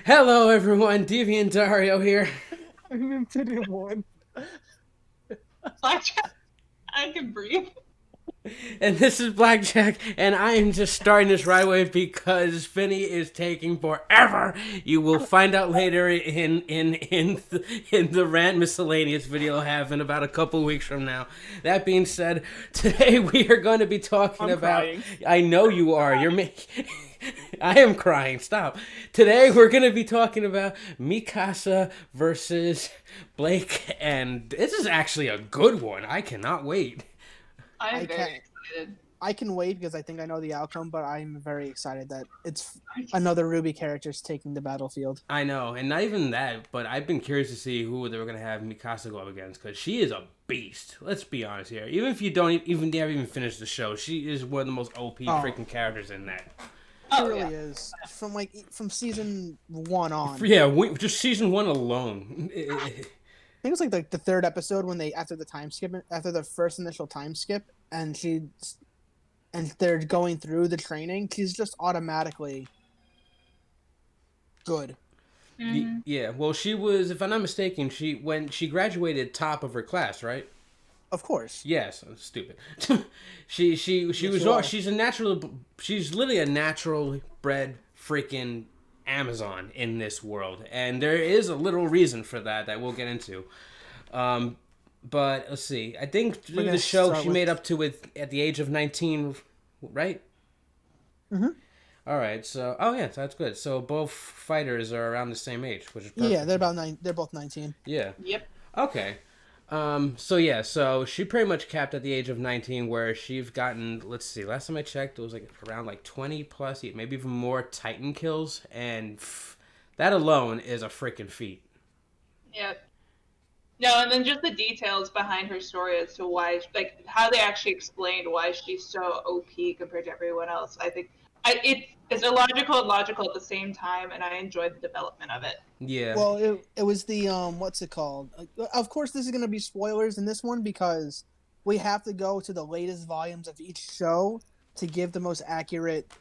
Hello, everyone. Deviant Dario here, I'm into one. Blackjack, I can breathe. and this is Blackjack, and I am just starting this right away because Finny is taking forever. You will find out later in the rant miscellaneous video I'll have in about a couple weeks from now. That being said, today we are going to be talking I'm about. crying. I know you are. You're making. I am crying. Stop. Today we're going to be talking about Mikasa versus Blake, and this is actually a good one. I cannot wait. I'm I very can't. excited. I can wait because I think I know the outcome, but I'm very excited that it's another RWBY character's taking the battlefield. I know, and not even that, but I've been curious to see who they were going to have Mikasa go up against, because she is a beast. Let's be honest here. Even if you don't even never even finish the show, she is one of the most OP freaking characters in that. She Oh, really yeah. is from season 1 on. Yeah, just season one alone. I think it was like the third episode when they after the first initial time skip, and they're going through the training. She's just automatically good. Yeah, well, she was, if I'm not mistaken, when she graduated top of her class, right? Of course. Yes, I'm stupid. she was you are. she's literally a natural bred freaking Amazon in this world, and there is a little reason for that we'll get into. But let's see. I think through gonna the show start she with- made up to it at the age of 19, right? Mhm. All right. So so that's good. So both fighters are around the same age, which is perfect. Yeah, they're about 9. They're both 19. Yeah. Yep. Okay. So she pretty much capped at the age of 19, where she's gotten, let's see, last time I checked, it was like around like 20 plus, maybe even more Titan kills, and that alone is a freaking feat. Yep. No, and then just the details behind her story as to why, like, how they actually explained why she's so OP compared to everyone else. I think it's illogical and logical at the same time, and I enjoyed the development of it. Yeah. Well, it was the what's it called? Of course, this is gonna be spoilers in this one because we have to go to the latest volumes of each show to give the most accurate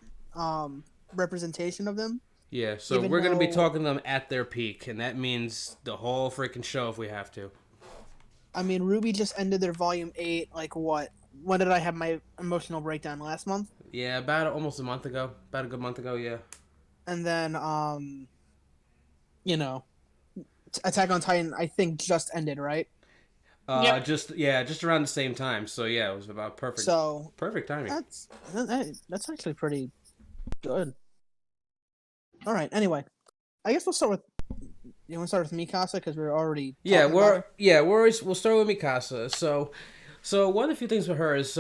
representation of them. Yeah, so even we're going to be though- talking to them at their peak, and that means the whole freaking show if we have to. I mean, RWBY just ended their volume 8. Like what? When did I have my emotional breakdown last month? Yeah, about almost a month ago. About a good month ago, yeah. And then you know, Attack on Titan I think just ended, right? Yep. Just around the same time. So yeah, it was about perfect. So Perfect timing. that's actually pretty good. All right. Anyway, I guess we'll start with. You want to start with Mikasa because we're already. Yeah, talking about her? we'll start with Mikasa. So one of the few things with her is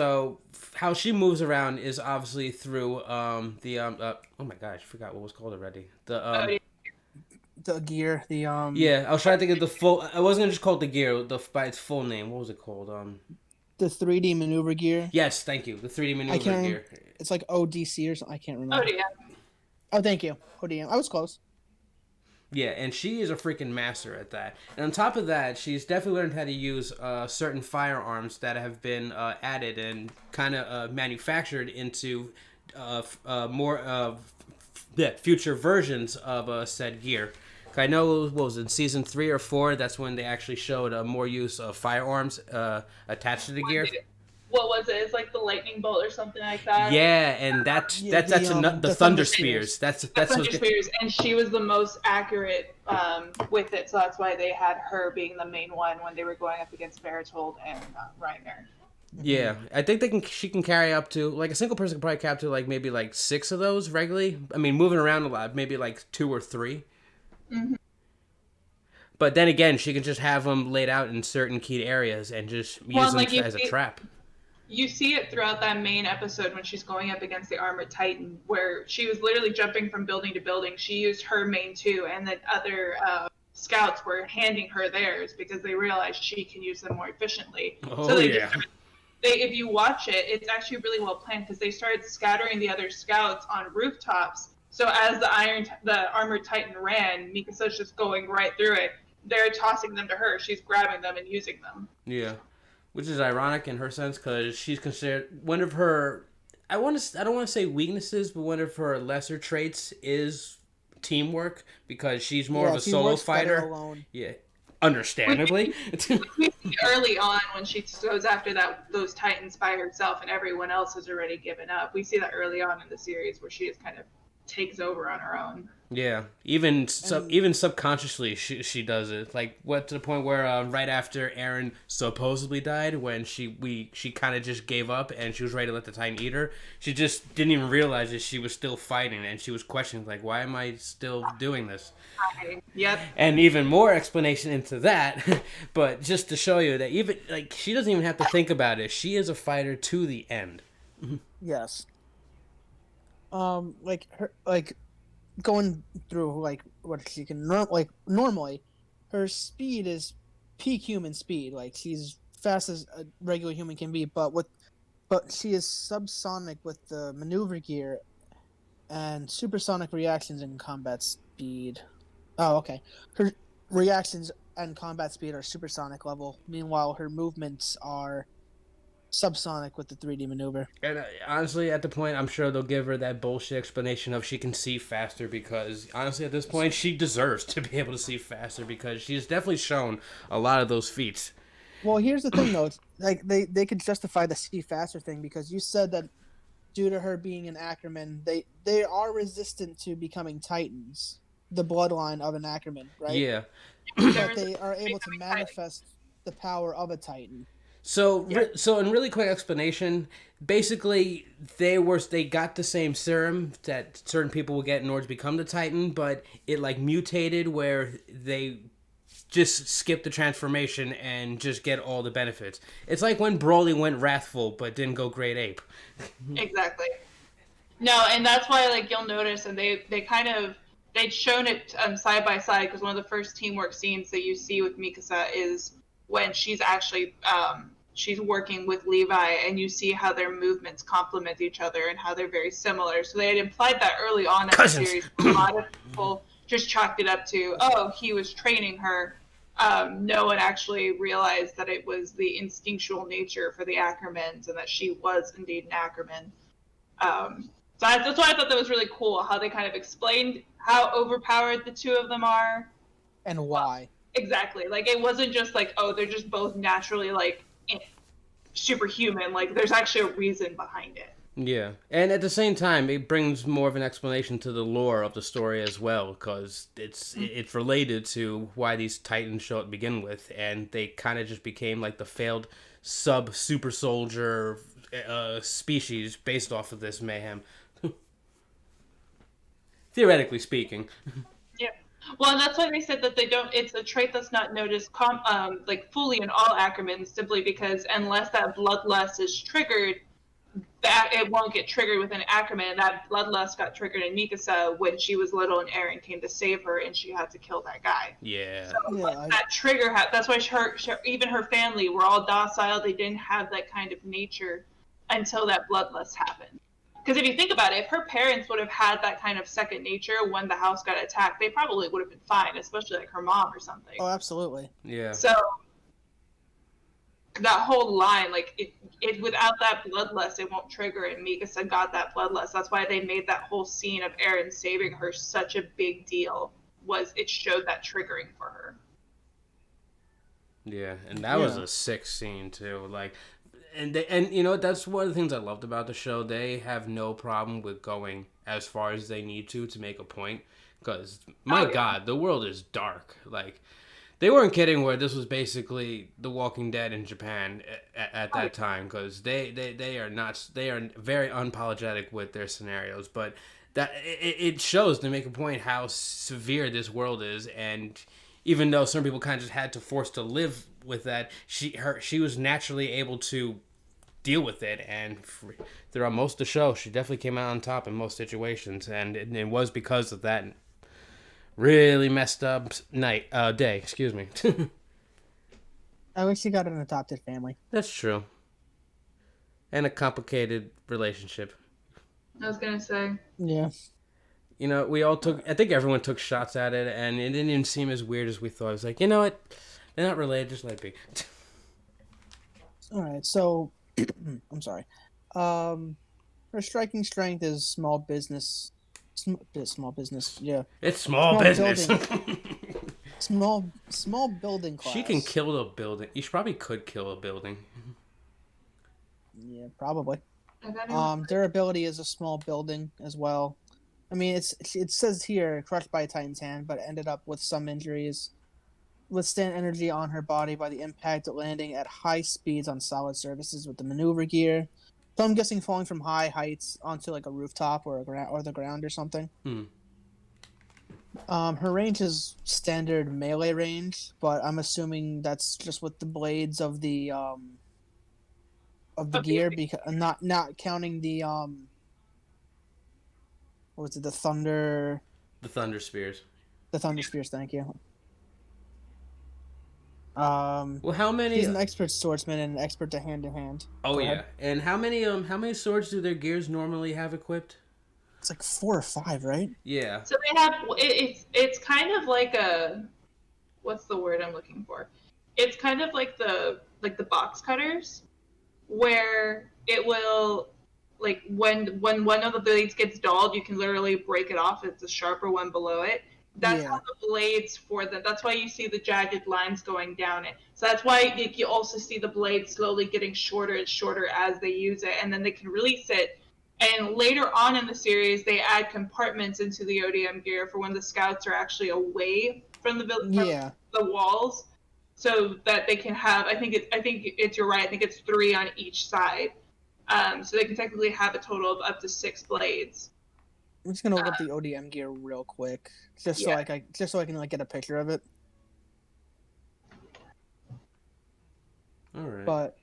how she moves around is obviously through oh my gosh, I forgot what it was called already. The gear, the Yeah, I was trying to think of the full. I wasn't just called the gear by its full name. What was it called? the 3D maneuver gear. Yes, thank you. The 3D maneuver can't gear. It's like ODC or something. I can't Oh, remember. yeah. Oh, thank you. ODM. I was close. Yeah, and she is a freaking master at that. And on top of that, she's definitely learned how to use certain firearms that have been added and kind of manufactured into more future versions of said gear. I know what was it, in season 3 or 4, that's when they actually showed more use of firearms attached to the gear. What was it? It's like the lightning bolt or something like that. Yeah, and that's Yeah, the the thunder Thunder spears. Spears. That's Thunder what's Spears, and she was the most accurate with it, so that's why they had her being the main one when they were going up against Bertold and Reiner. Yeah, I think she can carry up to, like, a single person can probably capture like maybe like 6 of those regularly. I mean, moving around a lot, maybe like 2 or 3. Mm-hmm. But then again, she can just have them laid out in certain keyed areas and just use them as a trap. You see it throughout that main episode when she's going up against the Armored Titan, where she was literally jumping from building to building. She used her main 2, and then other scouts were handing her theirs because they realized she can use them more efficiently. Oh, yeah. If you watch it, it's actually really well planned because they started scattering the other scouts on rooftops. So as the Armored Titan ran, Mikasa's just going right through it. They're tossing them to her. She's grabbing them and using them. Yeah. Which is ironic in her sense because she's considered one of her, I don't want to say weaknesses, but one of her lesser traits is teamwork because she's more of a she solo works better fighter. alone. Yeah, understandably. We see early on when she goes after those Titans by herself and everyone else has already given up. We see that early on in the series where she just kind of takes over on her own. Yeah, even subconsciously she does it. Like what to the point where right after Eren supposedly died, when she kind of just gave up and she was ready to let the Titan eat her. She just didn't even realize that she was still fighting and she was questioning like, why am I still doing this? Yep. And even more explanation into that, but just to show you that even like she doesn't even have to think about it. She is a fighter to the end. Yes. Like going through like what she can normally, her speed is peak human speed. Like she's fast as a regular human can be, but she is subsonic with the maneuver gear and supersonic reactions in combat speed. Oh, okay. Her reactions and combat speed are supersonic level. Meanwhile, her movements are subsonic with the 3D maneuver. And honestly, at the point, I'm sure they'll give her that bullshit explanation of she can see faster because, honestly, at this point, she deserves to be able to see faster because she's definitely shown a lot of those feats. Well, here's the thing, though. It's, like they could justify the see faster thing because you said that due to her being an Ackerman, they are resistant to becoming Titans, the bloodline of an Ackerman, right? Yeah. But they are able to manifest the power of a Titan. So in really quick explanation, basically they got the same serum that certain people will get in order to become the Titan, but it like mutated where they just skip the transformation and just get all the benefits. It's like when Broly went wrathful but didn't go great ape. Exactly. No, and that's why like you'll notice, and they'd shown it side by side because one of the first teamwork scenes that you see with Mikasa is when she's actually she's working with Levi, and you see how their movements complement each other and how they're very similar. So they had implied that early on in the series. A lot of people just chalked it up to, oh, he was training her. No one actually realized that it was the instinctual nature for the Ackermans and that she was indeed an Ackerman. So that's why I thought that was really cool, how they kind of explained how overpowered the two of them are. And why. Exactly. Like, it wasn't just like, oh, they're just both naturally, like, superhuman. Like, there's actually a reason behind it. Yeah, and at the same time, it brings more of an explanation to the lore of the story as well, because it's related to why these Titans show up to begin with, and they kind of just became like the failed super soldier species based off of this mayhem. Theoretically speaking. Yeah. Well, and that's why they said that it's a trait that's not noticed like fully in all Ackermans, simply because unless that bloodlust is triggered, that it won't get triggered with an Ackerman. That bloodlust got triggered in Mikasa when she was little and Eren came to save her and she had to kill that guy. Yeah. So that trigger, that's why even her family were all docile. They didn't have that kind of nature until that bloodlust happened. Because if you think about it, if her parents would have had that kind of second nature when the house got attacked, they probably would have been fine, especially like her mom or something. Oh, absolutely. Yeah. So that whole line, like it without that bloodlust, it won't trigger. And Mikasa got that bloodlust. That's why they made that whole scene of Eren saving her such a big deal. Was it showed that triggering for her? Yeah, and that was a sick scene too. Like, and you know, that's one of the things I loved about the show. They have no problem with going as far as they need to make a point. Because God, the world is dark. Like, they weren't kidding where this was basically The Walking Dead in Japan at that time, because they are very unapologetic with their scenarios, but that it shows to make a point how severe this world is, and even though some people kind of just had to force to live with that, she was naturally able to deal with it, and throughout most of the show, she definitely came out on top in most situations, and it was because of that really messed up day, excuse me. I wish she got an adopted family. That's true. And a complicated relationship. I was gonna say. Yeah. You know, I think everyone took shots at it, and it didn't even seem as weird as we thought. It was like, you know what? They're not related, just let it be. Alright, so, I'm sorry. Her striking strength is small business Small business. Yeah. It's small Small business. building. Small building class. She can kill a building. You probably could kill a building. Yeah, probably. If anyone- Durability is a small building as well. I mean, it says here crushed by a Titan's hand, but ended up with some injuries. Withstand energy on her body by the impact landing at high speeds on solid surfaces with the maneuver gear. So I'm guessing falling from high heights onto like a rooftop or the ground or something. Her range is standard melee range, but I'm assuming that's just with the blades of the gear, because not counting the what was it, the thunder spears. The thunder spears, thank you. Well, how many? He's an expert swordsman and an expert to hand. Oh Go yeah, ahead. and how many swords do their gears normally have equipped? It's like 4 or 5, right? Yeah. So they have it's kind of like a, what's the word I'm looking for? It's kind of like the box cutters, where it will, like when one of the blades gets dulled, you can literally break it off. It's a sharper one below it. That's how the blades for them. That's why you see the jagged lines going down it. So that's why you also see the blade slowly getting shorter and shorter as they use it, and then they can release it. And later on in the series, they add compartments into the ODM gear for when the scouts are actually away from the walls, so that they can have. I think it's you're right. I think it's 3 on each side, so they can technically have a total of up to 6 blades. I'm just gonna look up the ODM gear real quick, just so I can like get a picture of it. All right. But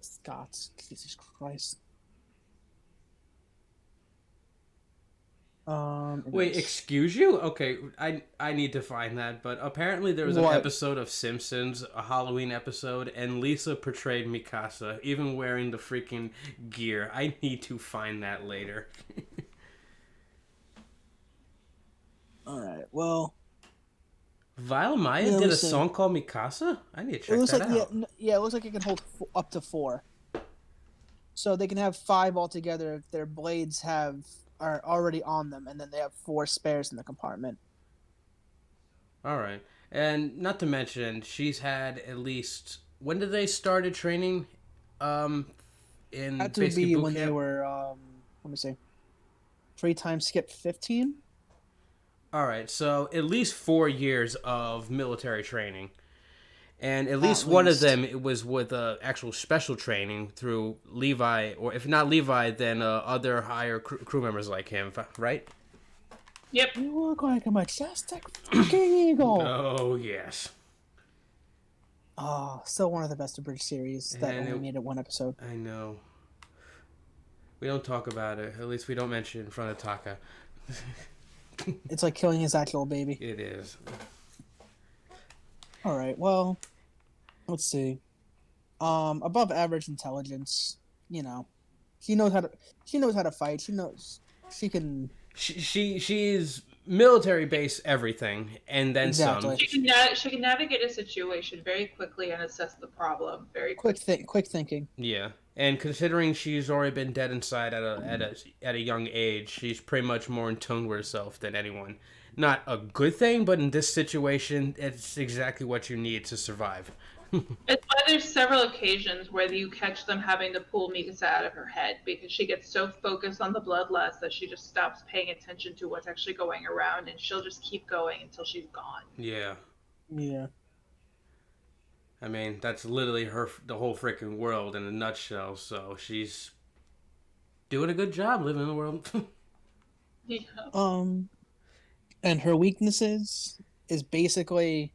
Scots, Jesus Christ. Wait, excuse you? Okay, I need to find that, but apparently there was an episode of Simpsons, a Halloween episode, and Lisa portrayed Mikasa, even wearing the freaking gear. I need to find that later. Alright, well... Vile Maya did a song called Mikasa? I need to check that out. Yeah, it looks like it can hold up to 4. So they can have 5 altogether if their blades are already on them, and then they have 4 spares in the compartment. Alright. And not to mention, she's had at least... When did they started training? In Had to be when they were, let me see. 3 times skip 15? Alright, so at least 4 years of military training. And at least one of them, it was with actual special training through Levi, or if not Levi, then other higher crew members like him, right? Yep. You look like a majestic fucking eagle. Oh, yes. Oh, still one of the best of British series that only made it 1 episode. I know. We don't talk about it. At least we don't mention it in front of Taka. It's like killing his actual baby. It is. Alright, well, let's see. Above average intelligence, you know. She knows how to fight. She knows she can. She's military base everything, and then some. She can navigate a situation very quickly and assess the problem very quickly. Quick thinking. Yeah, and considering she's already been dead inside at a young age, she's pretty much more in tune with herself than anyone. Not a good thing, but in this situation, it's exactly what you need to survive. It's why there's several occasions where you catch them having to pull Mikasa out of her head, because she gets so focused on the bloodlust that she just stops paying attention to what's actually going around, and she'll just keep going until she's gone. Yeah. Yeah. I mean, that's literally the whole freaking world in a nutshell, so she's doing a good job living in the world. Yeah. And her weaknesses is basically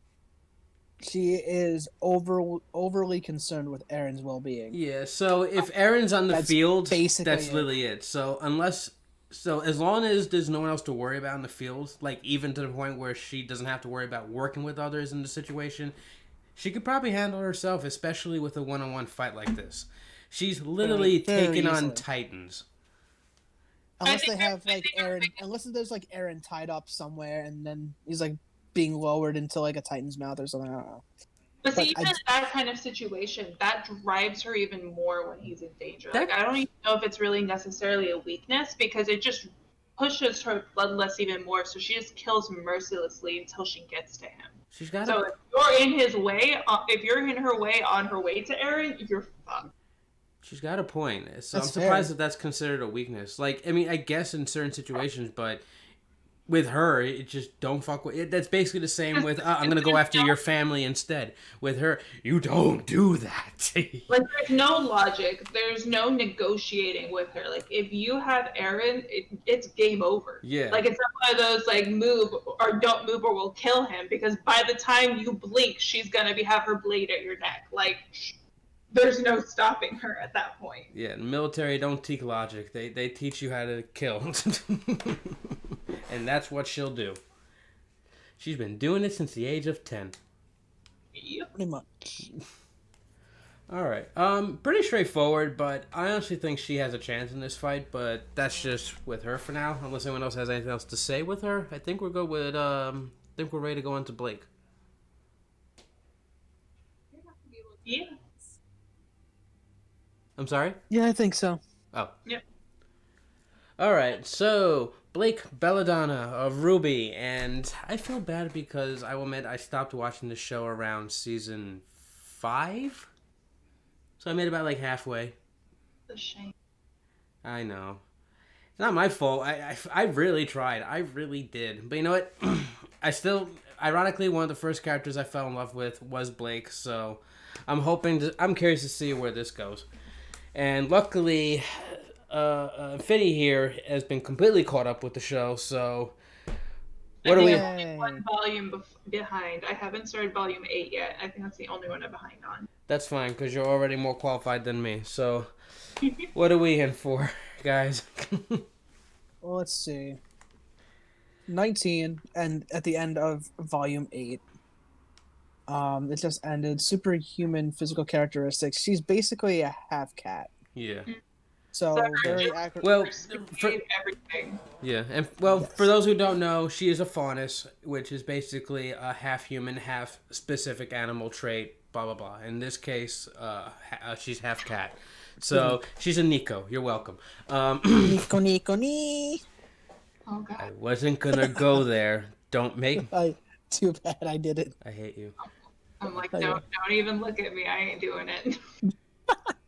she is overly concerned with Aaron's well-being. Yeah, so if Aaron's on the field, that's it. literally it. So as long as there's no one else to worry about in the field, like even to the point where she doesn't have to worry about working with others in the situation, she could probably handle herself, especially with a one-on-one fight like this. She's literally taking on Titans. Unless they have like Aaron, unless there's like Aaron tied up somewhere, and then he's like being lowered into like a Titan's mouth or something. I don't know. But see, even in that kind of situation, that drives her even more when he's in danger. I don't even know if it's really necessarily a weakness, because it just pushes her bloodlust even more, so she just kills mercilessly until she gets to him. She's got So if you're in his way, if you're in her way on her way to Eren, you're fucked. She's got a point. So That's I'm surprised fair. that that's considered a weakness. Like, I mean, I guess in certain situations, but with her, it just don't fuck with it. That's basically the same with, I'm going to go after your family instead. With her, you don't do that. Like, there's no logic. There's no negotiating with her. Like, if you have Eren, it's game over. Yeah. Like, it's not one of those, like, move or don't move or we'll kill him, because by the time you blink, she's going to have her blade at your neck. Like, there's no stopping her at that point. Yeah, in the military don't teach logic. They teach you how to kill. And that's what she'll do. She's been doing it since the age of 10. Yep. Pretty much. Alright. Pretty straightforward, but I honestly think she has a chance in this fight, but that's just with her for now. Unless anyone else has anything else to say with her. I think we're good with I think we're ready to go on to Blake. Yeah. I'm sorry? Yeah, I think so. Oh. Yep. Alright, so Blake Belladonna of RWBY, and I feel bad because I will admit I stopped watching the show around season 5? So I made about like halfway. It's a shame. I know. It's not my fault. I really tried. I really did. But you know what? I still, ironically, one of the first characters I fell in love with was Blake, so I'm curious to see where this goes. And luckily, Finny here has been completely caught up with the show, so what I do we... think I'm only one volume behind. I haven't started volume 8 yet. I think that's the only one I'm behind on. That's fine, because you're already more qualified than me, so what are we in for, guys? Well, let's see. 19, and at the end of volume 8, it just ended. Superhuman physical characteristics. She's basically a half cat. Yeah. So Sorry. very accurate. Well, for, Everything. yeah, and well, for those who don't know, she is a faunus, which is basically a half human, half specific animal trait. Blah blah blah. In this case, she's half cat, so she's a Nico. You're welcome. Nico, Nico, ni. Oh god. I wasn't gonna go there. Don't make. Too bad I did it. I hate you. I'm like, don't even look at me. I ain't doing it.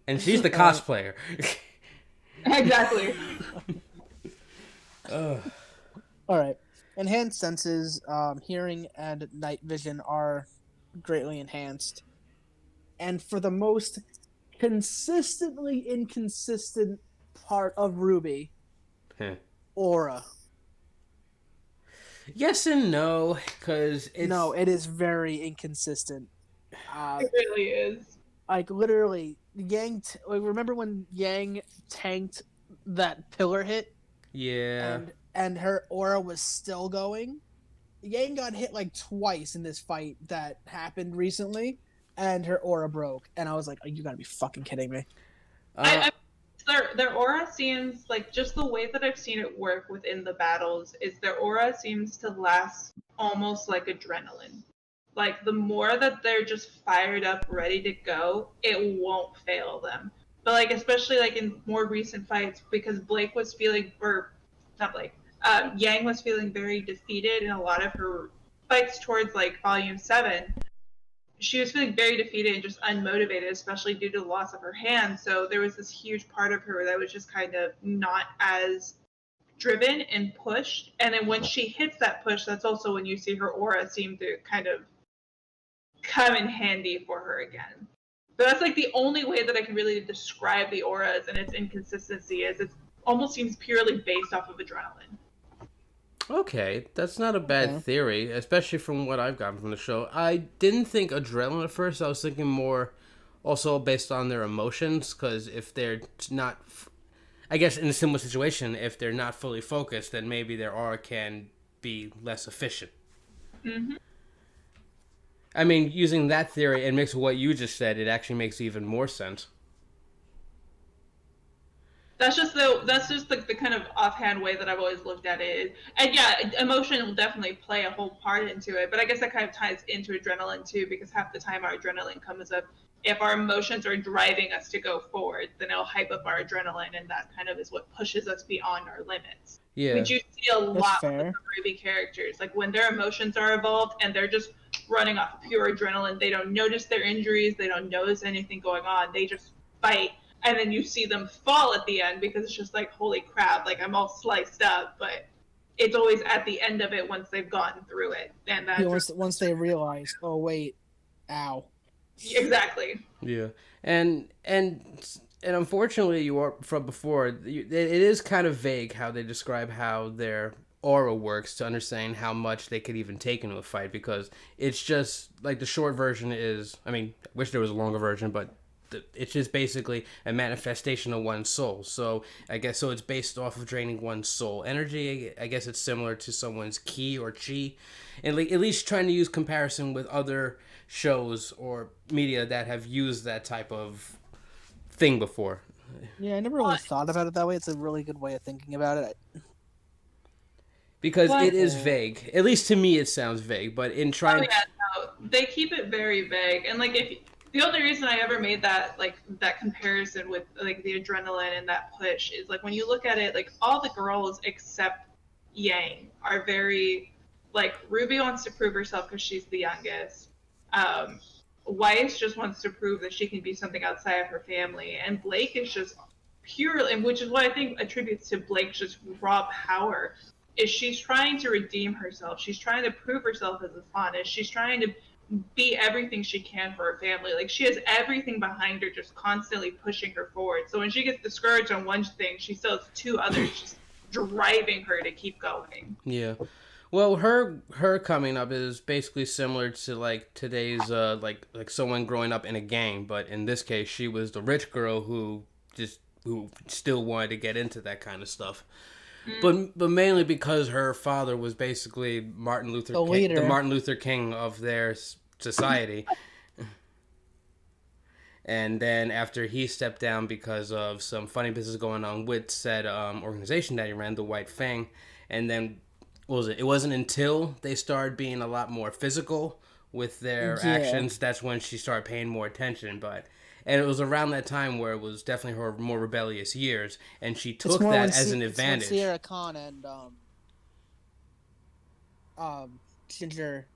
And she's the cosplayer. Exactly. All right. Enhanced senses, hearing and night vision are greatly enhanced. And for the most consistently inconsistent part of RWBY, aura. Yes and no, because it's... No, it is very inconsistent. It really is. Like, literally, Yang... remember when Yang tanked that pillar hit? Yeah. And her aura was still going? Yang got hit, like, twice in this fight that happened recently, and her aura broke. And I was like, oh, you gotta be fucking kidding me. Their aura seems like, just the way that I've seen it work within the battles is their aura seems to last almost like adrenaline. Like, the more that they're just fired up, ready to go, it won't fail them. But, like, especially, like, in more recent fights, because Blake was feeling, or not Blake, Yang was feeling very defeated in a lot of her fights towards, like, volume 7. She was feeling very defeated and just unmotivated, especially due to the loss of her hand. So there was this huge part of her that was just kind of not as driven and pushed. And then when she hits that push, that's also when you see her aura seem to kind of come in handy for her again. But that's like the only way that I can really describe the auras and its inconsistency is it almost seems purely based off of adrenaline. Okay, that's not a bad theory, especially from what I've gotten from the show. I didn't think adrenaline at first. I was thinking more also based on their emotions, because if they're not, I guess in a similar situation, if they're not fully focused, then maybe their aura can be less efficient. Mm-hmm. I mean, using that theory and mixed with what you just said, it actually makes even more sense. the kind of offhand way that I've always looked at it. And yeah, emotion will definitely play a whole part into it, but I guess that kind of ties into adrenaline too, because half the time our adrenaline comes up if our emotions are driving us to go forward, then it'll hype up our adrenaline, and that kind of is what pushes us beyond our limits. Yeah. Which you see a That's lot fair. with the RWBY characters, like when their emotions are involved and they're just running off pure adrenaline. They don't notice their injuries. They don't notice anything going on. They just fight, and then you see them fall at the end because it's just like, holy crap, like I'm all sliced up. But it's always at the end of it once they've gotten through it, and that's Once they realize, oh wait, ow. exactly. Yeah, and unfortunately, you are from before. It is kind of vague how they describe how their aura works to understand how much they could even take into a fight, because it's just like the short version is. I mean, I wish there was a longer version, but it's just basically a manifestation of one's soul. So I guess it's based off of draining one's soul energy. I guess it's similar to someone's ki or chi, and like at least trying to use comparison with other shows or media that have used that type of thing before. Yeah, I never really thought about it that way. It's a really good way of thinking about it. Because it is vague. At least to me it sounds vague, but in trying... Oh yeah, no, they keep it very vague. And like if the only reason I ever made that that comparison with like the adrenaline and that push is like when you look at it, like all the girls except Yang are very like RWBY wants to prove herself because she's the youngest. Weiss just wants to prove that she can be something outside of her family, and Blake is just purely, and which is what I think attributes to Blake's just raw power, is she's trying to redeem herself. She's trying to prove herself as a Faunus. She's trying to be everything she can for her family. Like she has everything behind her, just constantly pushing her forward. So when she gets discouraged on one thing, she still has two others just driving her to keep going. Yeah. Well, her coming up is basically similar to like today's like someone growing up in a gang, but in this case, she was the rich girl who still wanted to get into that kind of stuff. But mainly because her father was basically the Martin Luther King of their society. And then after he stepped down because of some funny business going on with said organization that he ran, the White Fang, and then what was it? It wasn't until they started being a lot more physical with their actions that's when she started paying more attention. And it was around that time where it was definitely her more rebellious years, and she took that as an advantage. It's when Sierra Khan and Ginger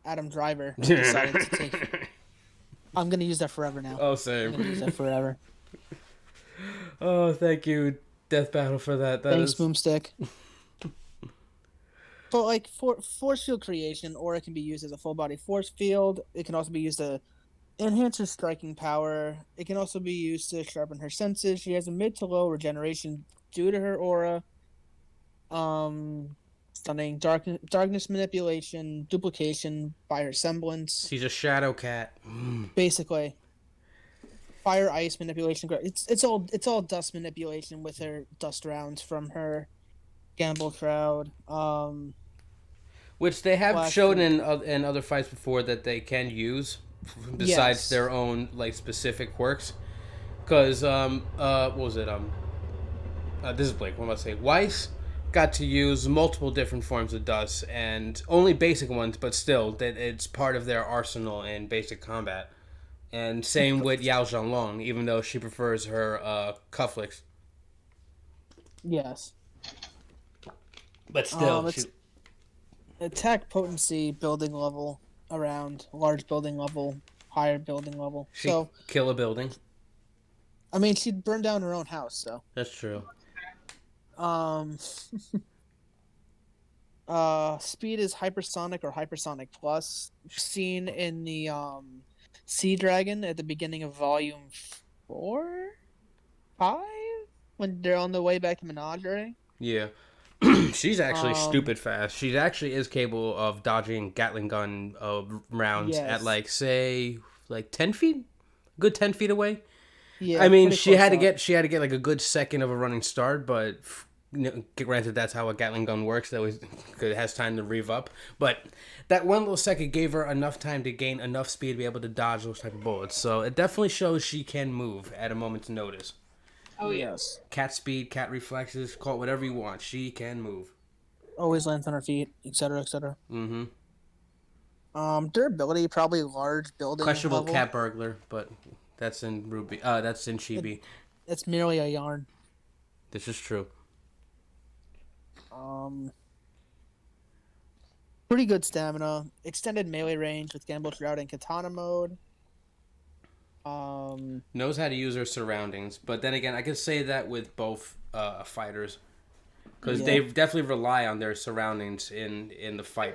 Adam Driver decided to take. I'm gonna use that forever now. Oh, same. I'm gonna use that forever. Oh, thank you, Death Battle, for that. Thanks, Boomstick. So, like, force field creation, or it can be used as a full body force field. It can also be used to enhance her striking power. It can also be used to sharpen her senses. She has a mid to low regeneration due to her aura. Stunning darkness manipulation, duplication by her semblance. She's a shadow cat. Basically, fire ice manipulation. It's all dust manipulation with her dust rounds from her gamble crowd. Which they have shown in other fights before that they can use besides their own like specific quirks. Because what was it? This is Blake. What am I saying? Weiss got to use multiple different forms of dust, and only basic ones, but still, that it's part of their arsenal in basic combat. And same with Yao Zhanglong, even though she prefers her cufflinks. Yes. But still, it's attack potency building level around large building level, higher building level. She kill a building. I mean, she'd burn down her own house, so. That's true. Speed is hypersonic or hypersonic plus, seen in the Sea Dragon at the beginning of volume 5, when they're on the way back to Menagerie. Yeah. She's actually stupid fast. She actually is capable of dodging Gatling gun rounds at like 10 feet, good 10 feet away. Yeah, I mean, she had to get like a good second of a running start, but granted, that's how a Gatling gun works. That was it has time to rev up, but that one little second gave her enough time to gain enough speed to be able to dodge those type of bullets. So it definitely shows she can move at a moment's notice. Oh yeah. Yes. Cat speed, cat reflexes, call it whatever you want. She can move. Always lands on her feet, etc., etc. Mm-hmm. Durability, probably large building Questionable level. cat burglar, but that's in RWBY. That's in It, Chibi. it's merely a yarn. This is true. Pretty good stamina. Extended melee range with Gamble Shroud and Katana mode. Knows how to use her surroundings, but then again, I could say that with both fighters, because they definitely rely on their surroundings in the fight.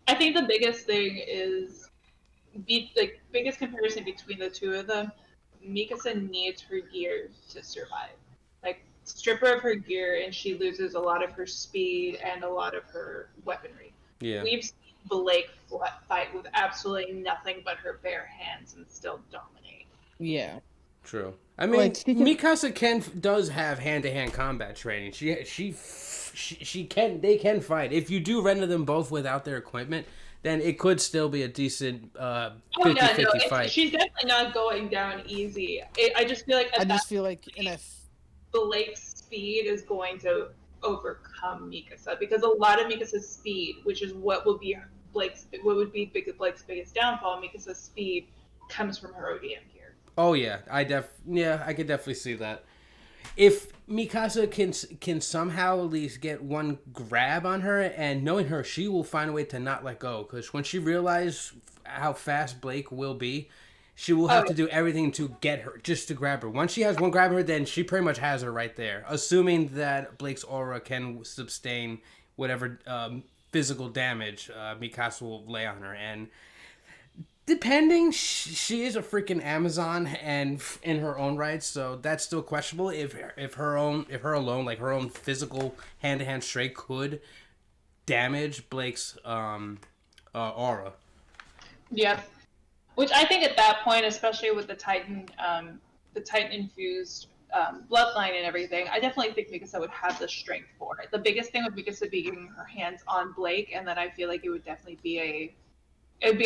I think the biggest thing is the biggest comparison between the two of them. Mikasa needs her gear to survive. Like, strip her of her gear, and she loses a lot of her speed and a lot of her weaponry. Yeah. We've seen Blake fight with absolutely nothing but her bare hands and still dominate. Yeah. True. I mean, Like, Mikasa does have hand-to-hand combat training. She can, they can fight. If you do render them both without their equipment, then it could still be a decent 50-50 fight. She's definitely not going down easy. I just feel like Blake's speed is going to overcome Mikasa, because a lot of Mikasa's speed, which is what would be Blake's biggest downfall, Mikasa's speed comes from her ODM gear. Oh yeah, I could definitely see that. If Mikasa can somehow at least get one grab on her, and knowing her, she will find a way to not let go. Because when she realizes how fast Blake will be, she will have to do everything to get her, just to grab her. Once she has one grab her, then she pretty much has her right there. Assuming that Blake's aura can sustain whatever physical damage Mikasa will lay on her. And depending, she is a freaking Amazon and in her own right, so that's still questionable if her alone, like her own physical hand-to-hand straight, could damage Blake's aura. Yeah, which I think at that point, especially with the Titan infused bloodline and everything, I definitely think Mikasa would have the strength for it. The biggest thing with Mikasa being getting her hands on Blake, and then I feel like it would definitely be a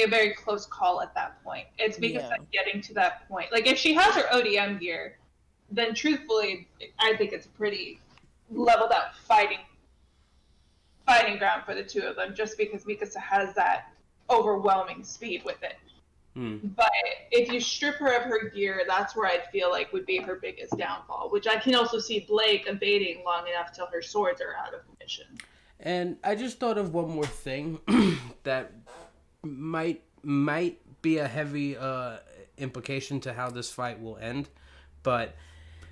very close call at that point. It's Mikasa getting to that point. Like, if she has her ODM gear, then truthfully, I think it's pretty leveled out fighting ground for the two of them, just because Mikasa has that overwhelming speed with it. But if you strip her of her gear, that's where I'd feel like would be her biggest downfall, which I can also see Blake evading long enough till her swords are out of commission. And I just thought of one more thing that might be a heavy implication to how this fight will end, but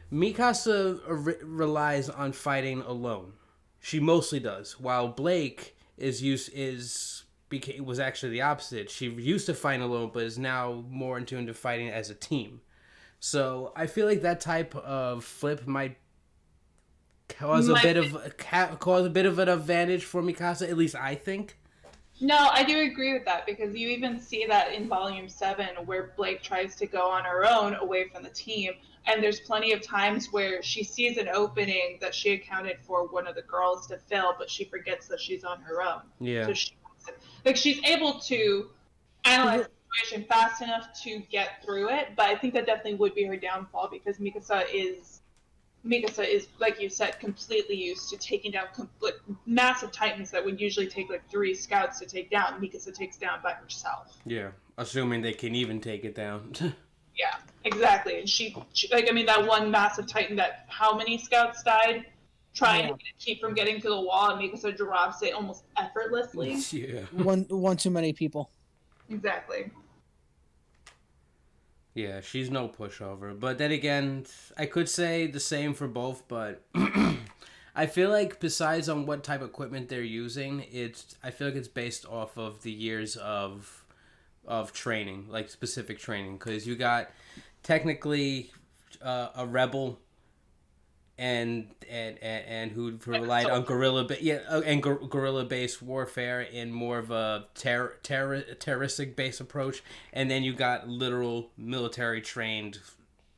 Mikasa relies on fighting alone. She mostly does, while Blake was actually the opposite. She used to fight alone, but is now more in tune to fighting as a team. So I feel like that type of flip might cause a bit of an advantage for Mikasa. At least I think. No, I do agree with that, because you even see that in Volume 7, where Blake tries to go on her own away from the team, and there's plenty of times where she sees an opening that she accounted for one of the girls to fill, but she forgets that she's on her own. Yeah. So she's able to analyze the situation fast enough to get through it, but I think that definitely would be her downfall, because Mikasa is, like you said, completely used to taking down massive titans that would usually take like 3 scouts to take down. Mikasa takes down by herself. Yeah, assuming they can even take it down. Yeah, exactly. And she that one massive titan that how many scouts died trying to keep from getting to the wall, and Mikasa drops it almost effortlessly. Yeah. One too many people. Exactly. Yeah, she's no pushover. But then again, I could say the same for both, but I feel like besides on what type of equipment they're using, I feel like it's based off of the years of training, like specific training. Because you got technically a rebel and who relied on guerrilla-based warfare in more of a terroristic-based approach, and then you got literal military-trained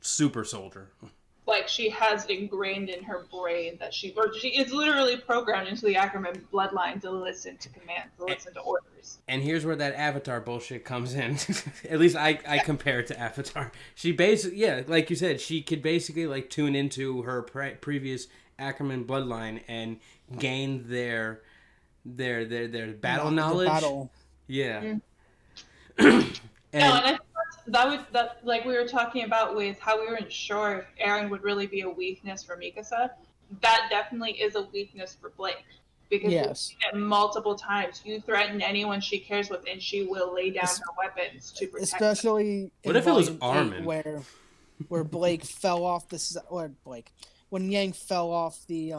super soldier. like she has it ingrained in her brain that she is literally programmed into the Ackerman bloodline to listen to commands, to listen to orders. And here's where that Avatar bullshit comes in. At least I compare it to Avatar. She basically, yeah, like you said, she could basically like tune into her previous Ackerman bloodline and gain their battle knowledge. Battle. Yeah. And I think that like we were talking about with how we weren't sure if Aaron would really be a weakness for Mikasa. That definitely is a weakness for Blake. Because we've seen it multiple times. You threaten anyone she cares with, and she will lay down her weapons to protect especially them. What if it was Armin? Where Blake fell off when Yang fell off the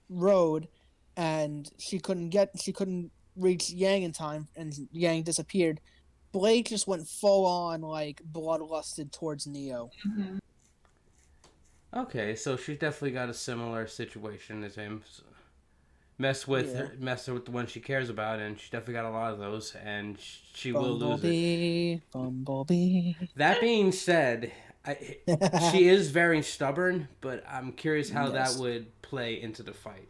road, and she couldn't reach Yang in time, and Yang disappeared. Blake just went full on like bloodlusted towards Neo. Mm-hmm. Okay, so she's definitely got a similar situation as him. Mess with the one she cares about, and she definitely got a lot of those, and she will lose it. Bumblebee. That being said, she is very stubborn, but I'm curious how that would play into the fight.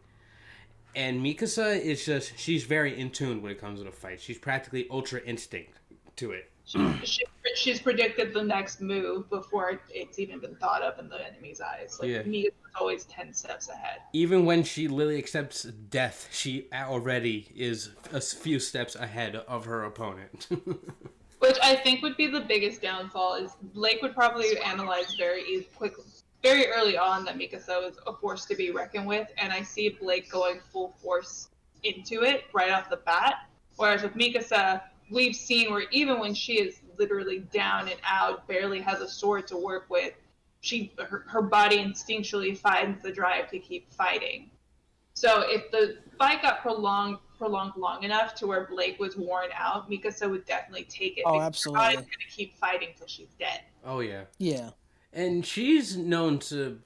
And Mikasa is she's very in tune when it comes to the fight. She's practically ultra instinct to it. She's predicted the next move before it's even been thought of in the enemy's eyes. Like Mika's always 10 steps ahead. Even when she literally accepts death, she already is a few steps ahead of her opponent. Which I think would be the biggest downfall is Blake would probably analyze very early on that Mikasa was a force to be reckoned with, and I see Blake going full force into it right off the bat. Whereas with Mikasa, we've seen where even when she is literally down and out, barely has a sword to work with, her body instinctually finds the drive to keep fighting. So if the fight got prolonged long enough to where Blake was worn out, Mikasa would definitely take it. Oh, absolutely. Her body's going to keep fighting till she's dead. Oh, yeah. Yeah. And she's known to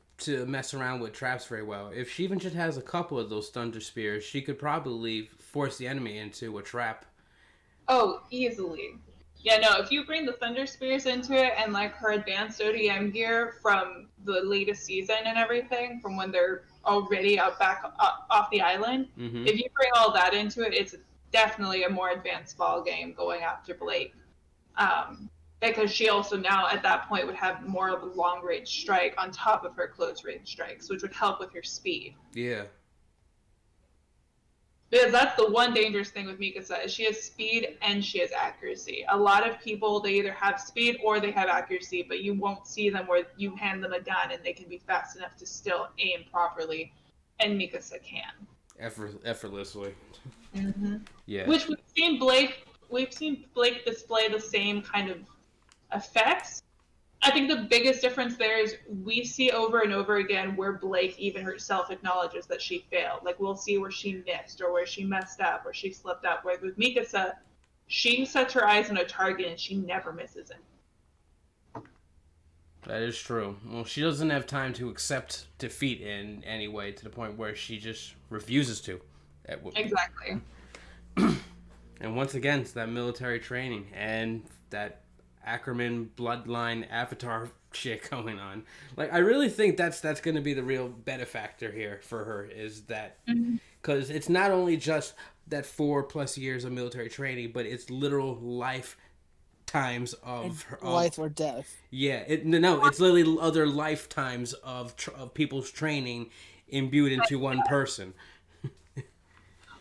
mess around with traps very well. If she even just has a couple of those thunder spears, she could probably force the enemy into a trap. Oh, easily. Yeah, no, if you bring the Thunder Spears into it and like her advanced ODM gear from the latest season and everything, from when they're already out back off the island, if you bring all that into it, it's definitely a more advanced ball game going after Blake. Because she also now at that point would have more of a long range strike on top of her close range strikes, which would help with her speed. Yeah. Because that's the one dangerous thing with Mikasa is she has speed and she has accuracy. A lot of people, they either have speed or they have accuracy, but you won't see them where you hand them a gun and they can be fast enough to still aim properly, and Mikasa can. Effortlessly. Mm-hmm. Yeah. Which we've seen Blake display the same kind of effects. I think the biggest difference there is we see over and over again where Blake even herself acknowledges that she failed. Like, we'll see where she missed or where she messed up or she slipped up. Where with Mikasa, she sets her eyes on a target and she never misses it. That is true. Well, she doesn't have time to accept defeat in any way to the point where she just refuses to. Exactly. And once again, it's that military training and that Ackerman bloodline avatar shit going on. Like, I really think that's going to be the real benefactor here for her, is that because it's not only just that 4+ years of military training, but it's literal lifetimes of her life or death. Yeah, it's literally other lifetimes of people's training imbued into one person.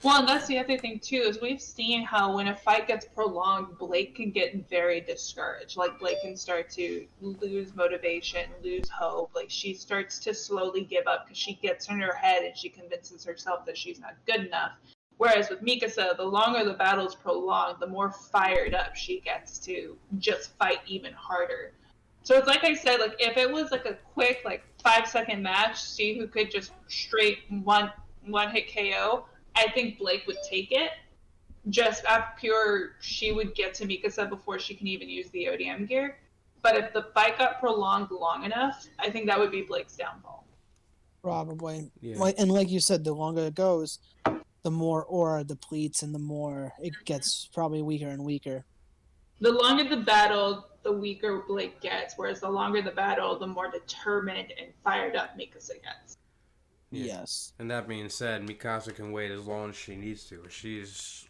Well, and that's the other thing, too, is we've seen how when a fight gets prolonged, Blake can get very discouraged. Like, Blake can start to lose motivation, lose hope. Like, she starts to slowly give up because she gets in her head and she convinces herself that she's not good enough. Whereas with Mikasa, the longer the battle's prolonged, the more fired up she gets to just fight even harder. So it's like I said, like, if it was like a quick, like, 5-second match, see who could just straight one-hit KO, I think Blake would take it. Just out pure, she would get to Mikasa before she can even use the ODM gear. But if the fight got prolonged long enough, I think that would be Blake's downfall. Probably. Yeah. Like you said, the longer it goes, the more aura depletes and the more it gets probably weaker and weaker. The longer the battle, the weaker Blake gets, whereas the longer the battle, the more determined and fired up Mikasa gets. Yeah. Yes. And that being said, Mikasa can wait as long as she needs to. She's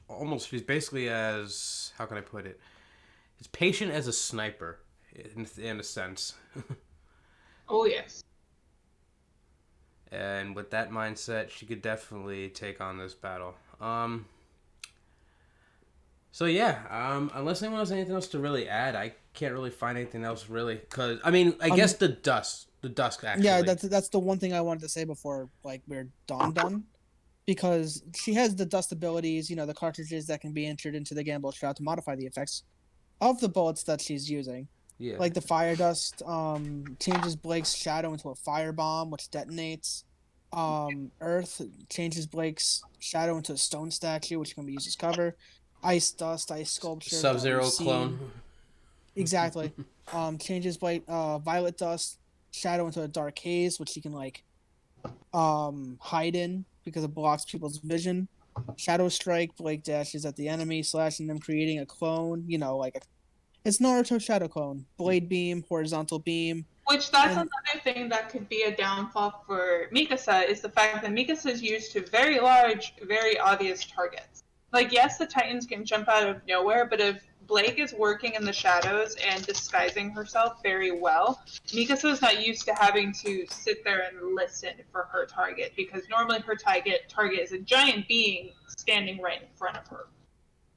basically as, how can I put it? As patient as a sniper, in a sense. Oh, yes. And with that mindset, she could definitely take on this battle. So yeah, unless anyone has anything else to really add, I can't really find anything else really. Cause I mean, I guess the dusk actually. Yeah, that's the one thing I wanted to say before like we're done, because she has the dust abilities, you know, the cartridges that can be entered into the gamble shroud to modify the effects of the bullets that she's using. Yeah. Like the fire dust changes Blake's shadow into a firebomb, which detonates. Earth changes Blake's shadow into a stone statue, which can be used as cover. Ice dust, ice sculpture. Sub-Zero clone. Exactly. Changes Blake violet dust shadow into a dark haze, which he can like hide in because it blocks people's vision. Shadow strike, Blake dashes at the enemy, slashing them, creating a clone. You know, like it's Naruto shadow clone. Blade beam, horizontal beam. Which that's another thing that could be a downfall for Mikasa is the fact that Mikasa is used to very large, very obvious targets. Like, yes, the Titans can jump out of nowhere, but if Blake is working in the shadows and disguising herself very well, Mikasa is not used to having to sit there and listen for her target, because normally her target is a giant being standing right in front of her.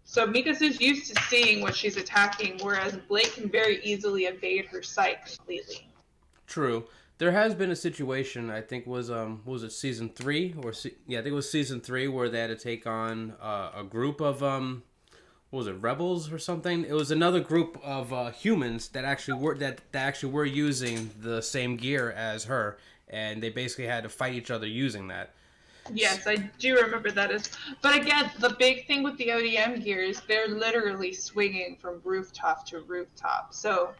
So Mikasa is used to seeing what she's attacking, whereas Blake can very easily evade her sight completely. True. There has been a situation, I think was it season 3 or I think it was season 3 where they had to take on a group of what was it, rebels or something? It was another group of humans that actually were using the same gear as her, and they basically had to fight each other using that. Yes, I do remember that. But again, the big thing with the ODM gear is they're literally swinging from rooftop to rooftop. So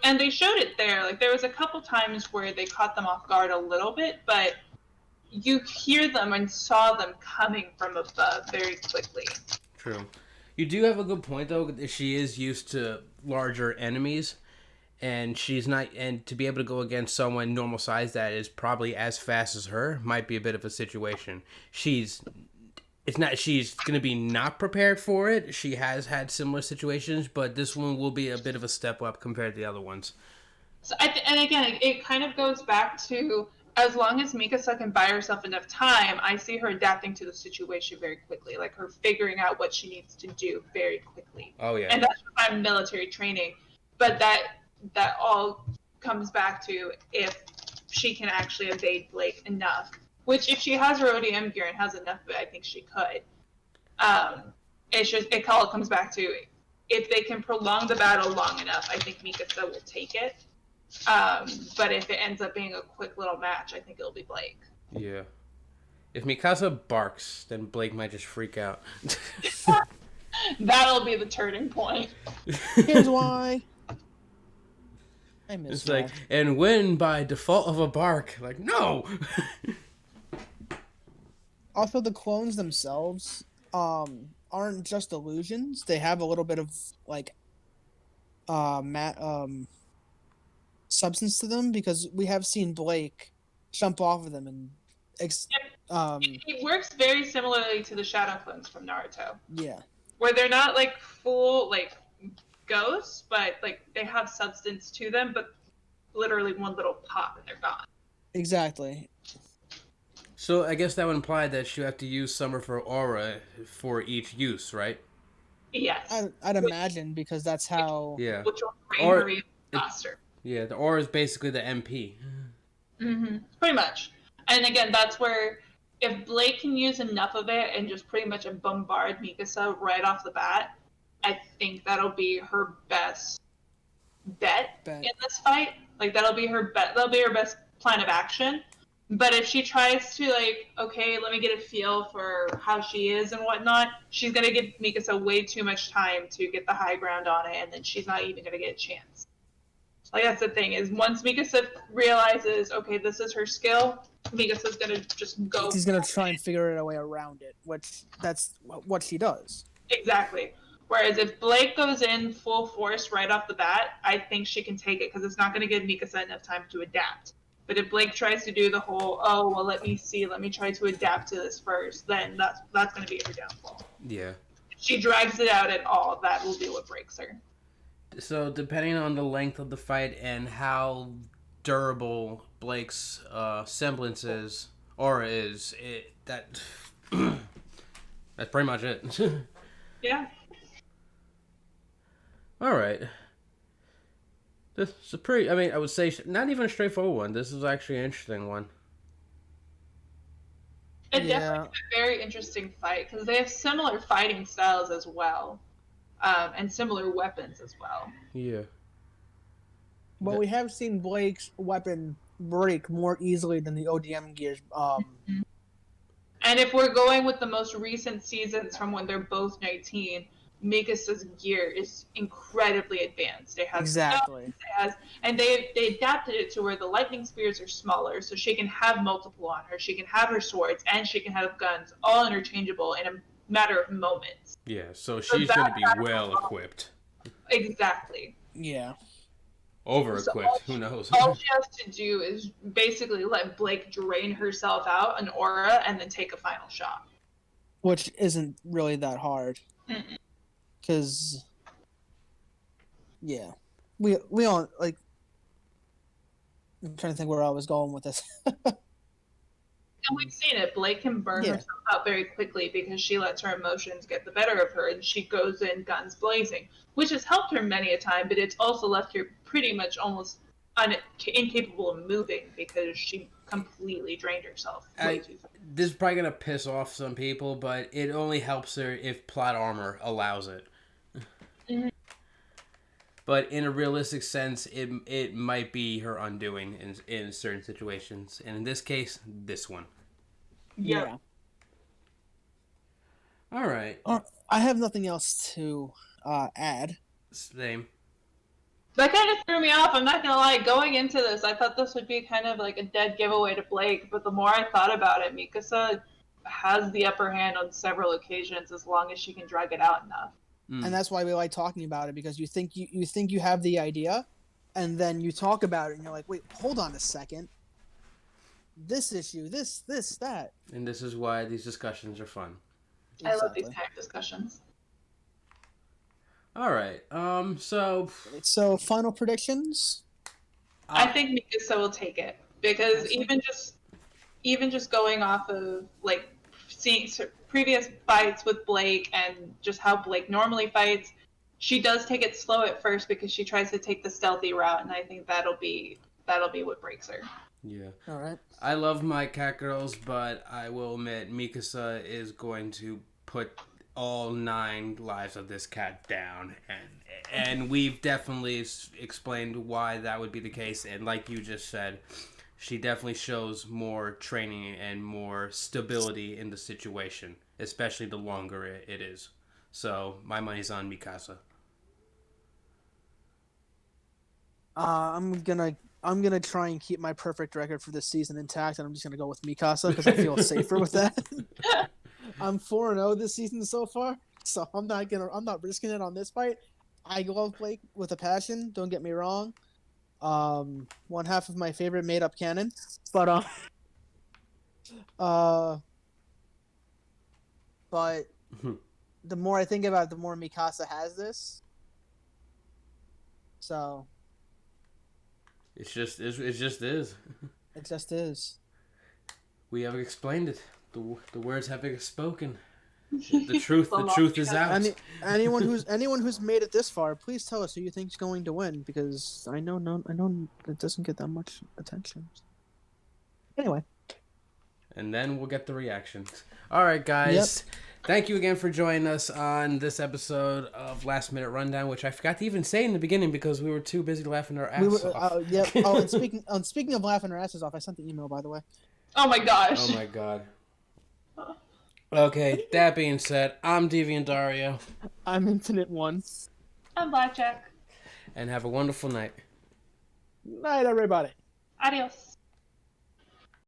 and they showed it there. Like, there was a couple times where they caught them off guard a little bit, but you hear them and saw them coming from above very quickly. True. You do have a good point, though. She is used to larger enemies, and she's not. And to be able to go against someone normal size that is probably as fast as her might be a bit of a situation. She's going to be not prepared for it. She has had similar situations, but this one will be a bit of a step up compared to the other ones. So, and again, it kind of goes back to, as long as Mikasa can buy herself enough time, I see her adapting to the situation very quickly, like her figuring out what she needs to do very quickly. Oh, yeah. And that's why military training. But that all comes back to if she can actually evade Blake enough. Which, if she has her ODM gear and has enough of it, I think she could. It all comes back to, if they can prolong the battle long enough, I think Mikasa will take it. But if it ends up being a quick little match, I think it'll be Blake. Yeah. If Mikasa barks, then Blake might just freak out. That'll be the turning point. Here's why. I miss It's that. like, and win by default of a bark. Like, no! Also, the clones themselves aren't just illusions. They have a little bit of like substance to them, because we have seen Blake jump off of them and It works very similarly to the shadow clones from Naruto. Yeah. Where they're not like full like ghosts, but like they have substance to them, but literally one little pop and they're gone. Exactly. So I guess that would imply that you have to use some of her aura for each use, right? Yes. I'd imagine, because that's how. Yeah. Which will bring her even faster. Yeah, the aura is basically the MP. Mm-hmm. Pretty much. And again, that's where if Blake can use enough of it and just pretty much bombard Mikasa right off the bat, I think that'll be her best bet in this fight. Like, that'll be her best plan of action. But if she tries to, like, okay, let me get a feel for how she is and whatnot, she's going to give Mikasa way too much time to get the high ground on it, and then she's not even going to get a chance. Like, that's the thing, is once Mikasa realizes, okay, this is her skill, Mikasa's going to just go. She's going to try and figure a way around it, which that's what she does. Exactly. Whereas if Blake goes in full force right off the bat, I think she can take it because it's not going to give Mikasa enough time to adapt. But if Blake tries to do the whole, oh, well, let me try to adapt to this first, then that's going to be her downfall. Yeah. If she drags it out at all, that will be what breaks her. So depending on the length of the fight and how durable Blake's semblance is, aura is, that's pretty much it. Yeah. All right. This is a pretty, I mean, I would say not even a straightforward one. This is actually an interesting one. It definitely is a very interesting fight because they have similar fighting styles as well, and similar weapons as well. Yeah. But we have seen Blake's weapon break more easily than the ODM gears. And if we're going with the most recent seasons from when they're both 19, Mikasa's gear is incredibly advanced. It has exactly. And they adapted it to where the lightning spears are smaller, so she can have multiple on her. She can have her swords, and she can have guns, all interchangeable in a matter of moments. Yeah, so she's going to be well equipped. Exactly. Yeah. Over equipped, who knows? All she has to do is basically let Blake drain herself out an aura and then take a final shot. Which isn't really that hard. Because, yeah. We all, like, I'm trying to think where I was going with this. And we've seen it. Blake can burn herself out very quickly because she lets her emotions get the better of her and she goes in guns blazing, which has helped her many a time, but it's also left her pretty much almost incapable of moving because she completely drained herself. This is probably going to piss off some people, but it only helps her if plot armor allows it. Mm-hmm. But in a realistic sense, it might be her undoing in certain situations. And in this case, this one. Yeah. All right. I have nothing else to add. Same. That kind of threw me off. I'm not going to lie. Going into this, I thought this would be kind of like a dead giveaway to Blake. But the more I thought about it, Mikasa has the upper hand on several occasions as long as she can drag it out enough. And that's why we like talking about it, because you think you have the idea, and then you talk about it, and you're like, wait, hold on a second. This issue, this, that. And this is why these discussions are fun. Exactly. I love these kind of discussions. All right. So final predictions. I think Mikasa will take it because even just going off of like seeing previous fights with Blake and just how Blake normally fights, she does take it slow at first because she tries to take the stealthy route, and I think that'll be what breaks her. Yeah. All right. I love my cat girls, but I will admit Mikasa is going to put all 9 lives of this cat down, and we've definitely explained why that would be the case, and like you just said, she definitely shows more training and more stability in the situation, especially the longer it is. So my money's on Mikasa. I'm gonna try and keep my perfect record for this season intact, and I'm just gonna go with Mikasa because I feel safer with that. I'm 4-0 this season so far, so I'm not risking it on this fight. I love Blake with a passion. Don't get me wrong. One half of my favorite made-up canon, but the more I think about it, the more Mikasa has this. So it just is. It just is. We have explained it. The words have been spoken. The truth is out. Anyone who's made it this far, please tell us who you think's going to win, because I know it doesn't get that much attention. Anyway. And then we'll get the reactions. All right, guys. Yep. Thank you again for joining us on this episode of Last Minute Rundown, which I forgot to even say in the beginning because we were too busy laughing our asses off. Yep. Oh, and speaking of laughing our asses off, I sent the email, by the way. Oh my gosh. Oh my god. Okay, that being said, I'm Deviant Dario. I'm Infinite One. I'm Blackjack. And have a wonderful night. Night, everybody. Adios.